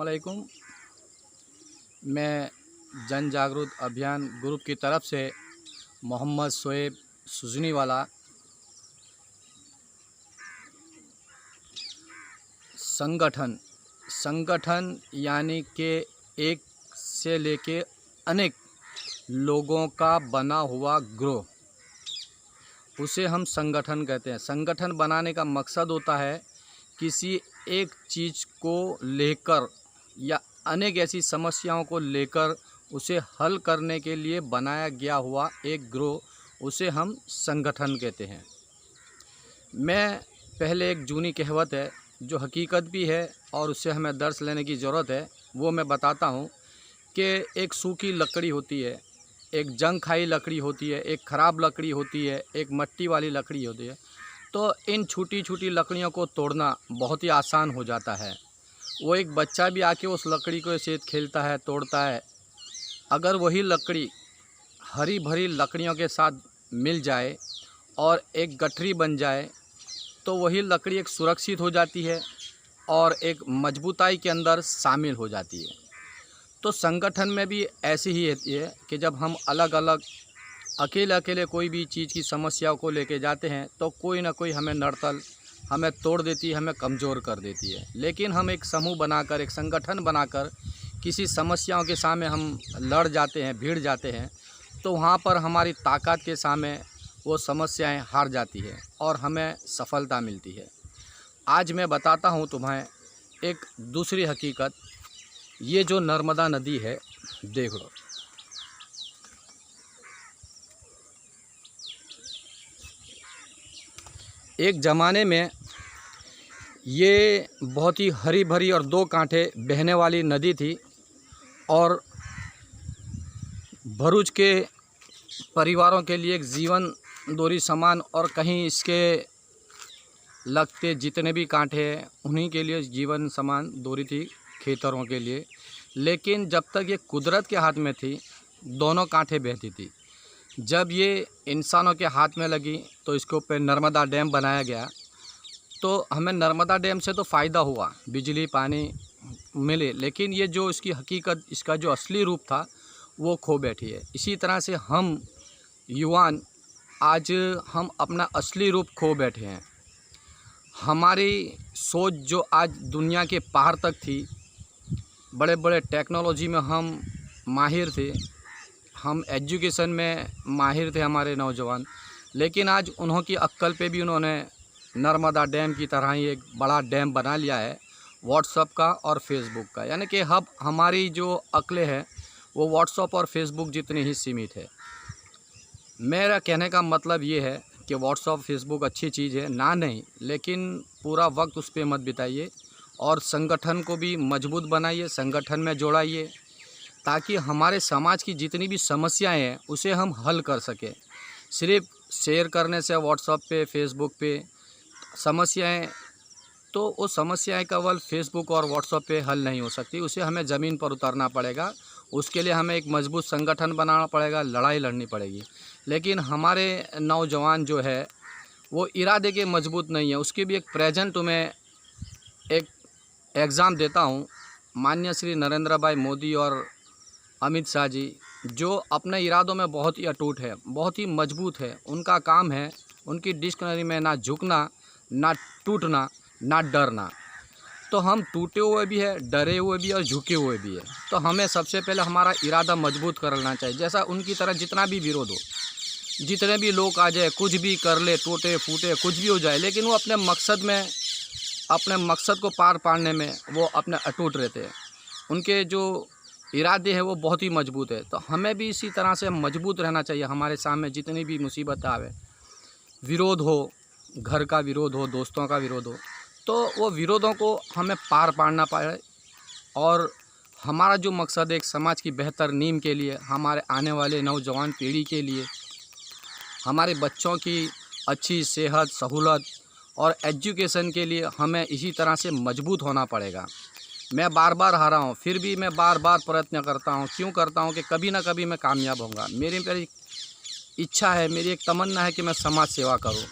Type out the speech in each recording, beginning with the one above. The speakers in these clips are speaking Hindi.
अस्सलामुअलैकुम। मैं जन जागरूक अभियान ग्रुप की तरफ से मोहम्मद शोएब सुजनी वाला संगठन यानी कि एक से लेके अनेक लोगों का बना हुआ ग्रोह, उसे हम संगठन कहते हैं। संगठन बनाने का मकसद होता है किसी एक चीज़ को लेकर या अनेक ऐसी समस्याओं को लेकर उसे हल करने के लिए बनाया गया हुआ एक ग्रोह, उसे हम संगठन कहते हैं। मैं पहले एक जूनी कहावत है जो हकीकत भी है और उससे हमें दर्स लेने की ज़रूरत है, वो मैं बताता हूँ कि एक सूखी लकड़ी होती है, एक जंग खाई लकड़ी होती है, एक ख़राब लकड़ी होती है, एक मट्टी वाली लकड़ी होती है। तो इन छोटी छोटी लकड़ियों को तोड़ना बहुत ही आसान हो जाता है। वो एक बच्चा भी आके उस लकड़ी को ऐसे खेलता है, तोड़ता है। अगर वही लकड़ी हरी भरी लकड़ियों के साथ मिल जाए और एक गठरी बन जाए तो वही लकड़ी एक सुरक्षित हो जाती है और एक मजबूताई के अंदर शामिल हो जाती है। तो संगठन में भी ऐसी ही होती है कि जब हम अलग अलग अकेले अकेले कोई भी चीज़ की समस्याओं को लेके जाते हैं तो कोई ना कोई हमें नड़तल हमें तोड़ देती है, हमें कमज़ोर कर देती है। लेकिन हम एक समूह बनाकर, एक संगठन बनाकर किसी समस्याओं के सामने हम लड़ जाते हैं, भिड़ जाते हैं, तो वहाँ पर हमारी ताकत के सामने वो समस्याएं हार जाती है और हमें सफलता मिलती है। आज मैं बताता हूँ तुम्हें एक दूसरी हकीकत। ये जो नर्मदा नदी है, देख लो, एक ज़माने में ये बहुत ही हरी भरी और दो कांठे बहने वाली नदी थी और भरूच के परिवारों के लिए एक जीवन दोरी समान, और कहीं इसके लगते जितने भी कांठे हैं उन्हीं के लिए जीवन समान दोरी थी खेतरों के लिए। लेकिन जब तक ये कुदरत के हाथ में थी, दोनों कांठे बहती थी। जब ये इंसानों के हाथ में लगी तो इसके ऊपर नर्मदा डैम बनाया गया। तो हमें नर्मदा डैम से तो फ़ायदा हुआ, बिजली पानी मिले, लेकिन ये जो इसकी हकीकत, इसका जो असली रूप था वो खो बैठी है। इसी तरह से हम युवान आज हम अपना असली रूप खो बैठे हैं। हमारी सोच जो आज दुनिया के पार तक थी, बड़े बड़े टेक्नोलॉजी में हम माहिर थे, हम एजुकेशन में माहिर थे हमारे नौजवान, लेकिन आज उन्हों की अक्ल पे भी उन्होंने नर्मदा डैम की तरह ही एक बड़ा डैम बना लिया है, व्हाट्सअप का और फेसबुक का। यानी कि अब हमारी जो अक्लें हैं वो व्हाट्सअप और फेसबुक जितनी ही सीमित है। मेरा कहने का मतलब ये है कि व्हाट्सअप फेसबुक अच्छी चीज़ है ना, नहीं, लेकिन पूरा वक्त उस पर मत बिताइए और संगठन को भी मजबूत बनाइए, संगठन में जोड़ाइए, ताकि हमारे समाज की जितनी भी समस्याएं हैं उसे हम हल कर सकें। सिर्फ शेयर करने से व्हाट्सअप पे, फेसबुक पे समस्याएं, तो वो समस्याएं केवल फेसबुक और व्हाट्सअप पे हल नहीं हो सकती, उसे हमें ज़मीन पर उतारना पड़ेगा। उसके लिए हमें एक मजबूत संगठन बनाना पड़ेगा, लड़ाई लड़नी पड़ेगी। लेकिन हमारे नौजवान जो है वो इरादे के मजबूत नहीं है। उसके भी एक प्रेजेंट तुम्हें एक एग्ज़ाम देता हूँ। माननीय श्री नरेंद्र भाई मोदी और अमित शाह जी, जो अपने इरादों में बहुत ही अटूट है, बहुत ही मजबूत है। उनका काम है, उनकी डिक्शनरी में ना झुकना, ना टूटना, ना डरना। तो हम टूटे हुए भी है, डरे हुए भी और झुके हुए भी है। तो हमें सबसे पहले हमारा इरादा मजबूत कर लेना चाहिए। जैसा उनकी तरह जितना भी विरोध हो, जितने भी लोग आ जाए, कुछ भी कर ले, टूटे फूटे कुछ भी हो जाए, लेकिन वो अपने मकसद में, अपने मकसद को पार पाने में वो अपने अटूट रहते हैं। उनके जो इरादे हैं वो बहुत ही मजबूत है। तो हमें भी इसी तरह से मजबूत रहना चाहिए। हमारे सामने जितनी भी मुसीबत आवे, विरोध हो, घर का विरोध हो, दोस्तों का विरोध हो, तो वो विरोधों को हमें पार पाना पाए और हमारा जो मकसद है एक समाज की बेहतर नींव के लिए, हमारे आने वाले नौजवान पीढ़ी के लिए, हमारे बच्चों की अच्छी सेहत, सहूलत और एजुकेशन के लिए हमें इसी तरह से मजबूत होना पड़ेगा। मैं बार बार हारा हूँ, फिर भी मैं बार बार प्रयत्न करता हूँ। क्यों करता हूँ कि कभी ना कभी मैं कामयाब होऊंगा। मेरी इच्छा है, मेरी एक तमन्ना है कि मैं समाज सेवा करूँ।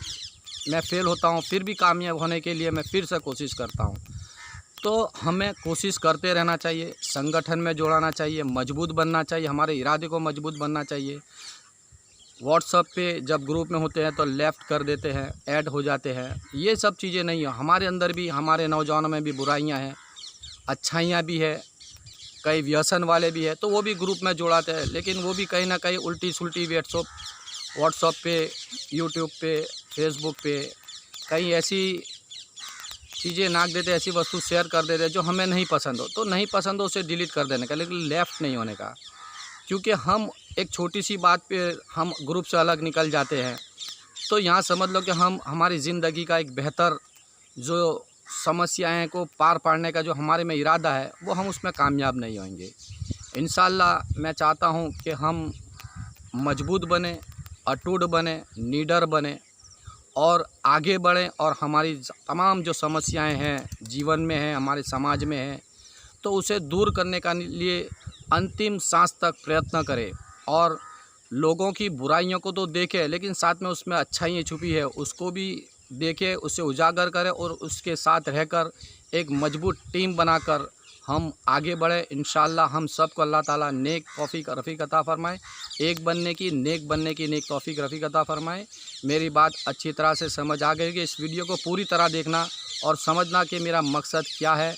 मैं फेल होता हूँ, फिर भी कामयाब होने के लिए मैं फिर से कोशिश करता हूँ। तो हमें कोशिश करते रहना चाहिए, संगठन में जोड़ाना चाहिए, मजबूत बनना चाहिए, हमारे इरादे को मजबूत बनना चाहिए। व्हाट्सएप पे जब ग्रुप में होते हैं तो लेफ़्ट कर देते हैं, ऐड हो जाते हैं, ये सब चीज़ें नहीं है। हमारे अंदर भी, हमारे नौजवानों में भी बुराइयां हैं, अच्छाइयाँ भी है, कई व्यसन वाले भी है, तो वो भी ग्रुप में जोड़ाते हैं, लेकिन वो भी कहीं ना कहीं उल्टी सुल्टी व्हाट्सएप पे, यूट्यूब पे, फेसबुक पे कहीं ऐसी चीज़ें नाक देते, ऐसी वस्तु शेयर कर देते जो हमें नहीं पसंद हो, तो नहीं पसंद हो उसे डिलीट कर देने का, लेकिन लेफ़्ट नहीं होने का। क्योंकि हम एक छोटी सी बात पे हम ग्रुप से अलग निकल जाते हैं, तो यहाँ समझ लो कि हम हमारी ज़िंदगी का एक बेहतर जो समस्याएं को पार पाड़ने का जो हमारे में इरादा है, वो हम उसमें कामयाब नहीं होंगे। इंशाल्लाह मैं चाहता हूँ कि हम मजबूत बने, अटूट बने, निडर बने और आगे बढ़ें, और हमारी तमाम जो समस्याएं हैं जीवन में हैं, हमारे समाज में हैं, तो उसे दूर करने का लिए अंतिम सांस तक प्रयत्न करें, और लोगों की बुराइयों को तो देखें, लेकिन साथ में उसमें अच्छाइयाँ छुपी है उसको भी देखें, उसे उजागर करें, और उसके साथ रहकर एक मजबूत टीम बनाकर हम आगे बढ़े। इंशाअल्लाह हम सबको अल्लाह ताला नेक तौफीक रफ़ीक अता फ़रमाए, एक बनने की, नेक बनने की नेक तौफीक रफ़ीक अता फ़रमाए। मेरी बात अच्छी तरह से समझ आ गई कि इस वीडियो को पूरी तरह देखना और समझना कि मेरा मकसद क्या है।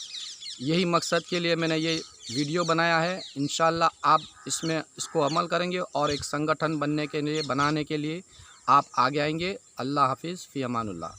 यही मकसद के लिए मैंने ये वीडियो बनाया है। इंशाअल्लाह आप इसको अमल करेंगे और एक संगठन बनाने के लिए आप आगे आएंगे। अल्लाह हाफिज़, फ़ी अमानुल्लाह।